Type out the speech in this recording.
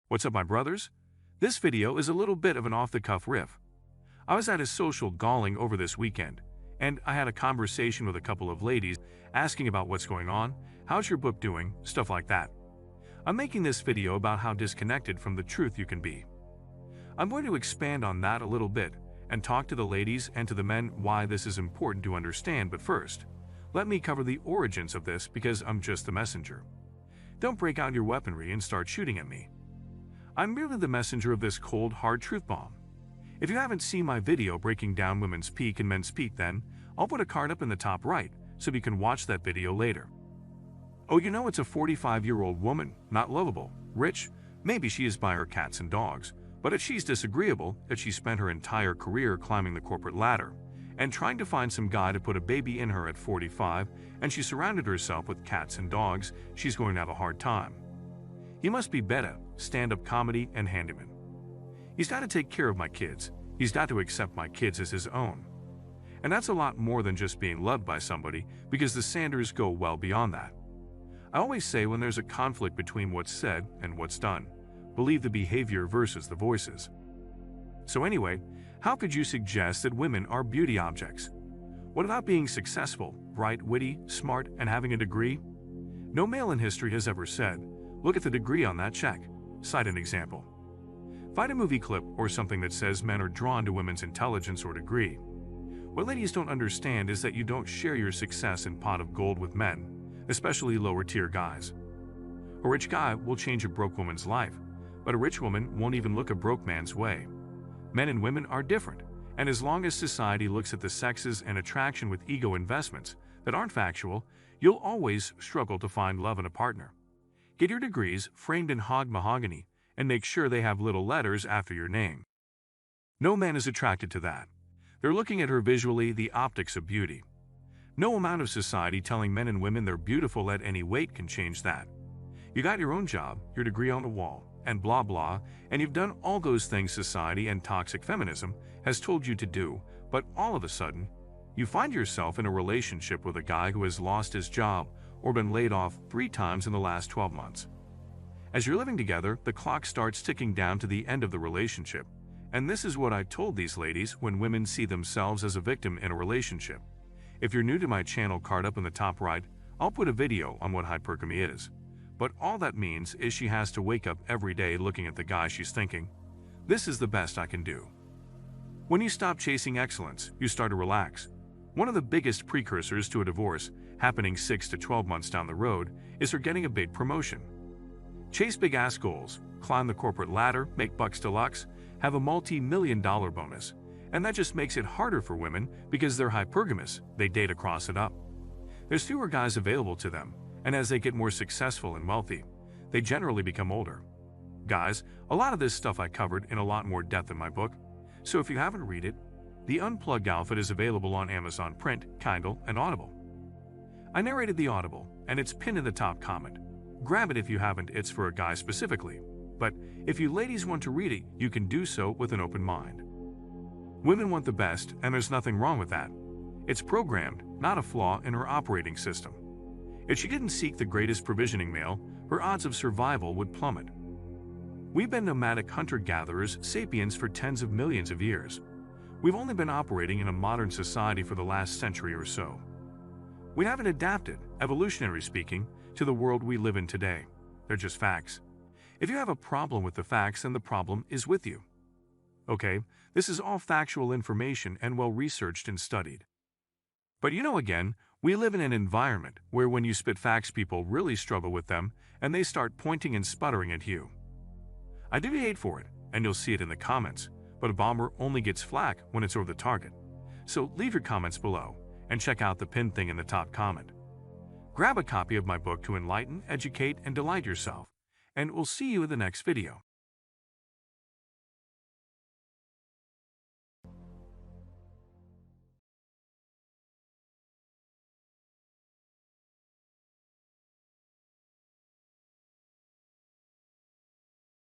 What's up, my brothers? This video is a little bit of an off-the-cuff riff. I was at a social galling over this weekend, and I had a conversation with a couple of ladies asking about what's going on, how's your book doing, stuff like that. I'm making this video about how disconnected from the truth you can be. I'm going to expand on that a little bit and talk to the ladies and to the men why this is important to understand, but first, let me cover the origins of this because I'm just the messenger. Don't break out your weaponry and start shooting at me. I'm merely the messenger of this cold, hard truth bomb. If you haven't seen my video breaking down women's peak and men's peak, then I'll put a card up in the top right so you can watch that video later. Oh, you know, it's a 45-year-old woman, not lovable, rich, maybe she is by her cats and dogs, but if she's disagreeable, that she spent her entire career climbing the corporate ladder and trying to find some guy to put a baby in her at 45, and she surrounded herself with cats and dogs, she's going to have a hard time. He must be better, stand-up comedy and handyman. He's got to take care of my kids. He's got to accept my kids as his own. And that's a lot more than just being loved by somebody, because the Sanders go well beyond that. I always say when there's a conflict between what's said and what's done, believe the behavior versus the voices. So anyway, how could you suggest that women are beauty objects? What about being successful, bright, witty, smart, and having a degree? No male in history has ever said, look at the degree on that check. Cite an example. Find a movie clip or something that says men are drawn to women's intelligence or degree. What ladies don't understand is that you don't share your success in pot of gold with men, especially lower-tier guys. A rich guy will change a broke woman's life, but a rich woman won't even look a broke man's way. Men and women are different, and as long as society looks at the sexes and attraction with ego investments that aren't factual, you'll always struggle to find love in a partner. Get your degrees framed in hog mahogany and make sure they have little letters after your name. No man is attracted to that. They're looking at her visually, the optics of beauty. No amount of society telling men and women they're beautiful at any weight can change that. You got your own job, your degree on the wall, and blah blah, and you've done all those things society and toxic feminism has told you to do, but all of a sudden, you find yourself in a relationship with a guy who has lost his job or been laid off 3 times in the last 12 months. As you're living together, the clock starts ticking down to the end of the relationship, and this is what I told these ladies when women see themselves as a victim in a relationship. If you're new to my channel, card up in the top right, I'll put a video on what hypergamy is. But all that means is she has to wake up every day looking at the guy she's thinking, this is the best I can do. When you stop chasing excellence, you start to relax. One of the biggest precursors to a divorce, happening 6 to 12 months down the road, is her getting a big promotion. Chase big-ass goals, climb the corporate ladder, make bucks deluxe, have a multi-million-dollar bonus, and that just makes it harder for women because they're hypergamous, they date across it up. There's fewer guys available to them, and as they get more successful and wealthy, they generally become older. Guys, a lot of this stuff I covered in a lot more depth in my book, so if you haven't read it, The Unplugged Outfit is available on Amazon Print, Kindle, and Audible. I narrated the Audible, and it's pinned in the top comment. Grab it if you haven't, it's for a guy specifically. But if you ladies want to read it, you can do so with an open mind. Women want the best, and there's nothing wrong with that. It's programmed, not a flaw in her operating system. If she didn't seek the greatest provisioning male, her odds of survival would plummet. We've been nomadic hunter-gatherers, sapiens, for tens of millions of years. We've only been operating in a modern society for the last century or so. We haven't adapted, evolutionary speaking, to the world we live in today. They're just facts. If you have a problem with the facts, then the problem is with you. Okay, this is all factual information and well-researched and studied. But you know, again, we live in an environment where when you spit facts, people really struggle with them, and they start pointing and sputtering at you. I deviate for it, and you'll see it in the comments, but a bomber only gets flack when it's over the target. So leave your comments below, and check out the pinned thing in the top comment. Grab a copy of my book to enlighten, educate, and delight yourself, and we'll see you in the next video.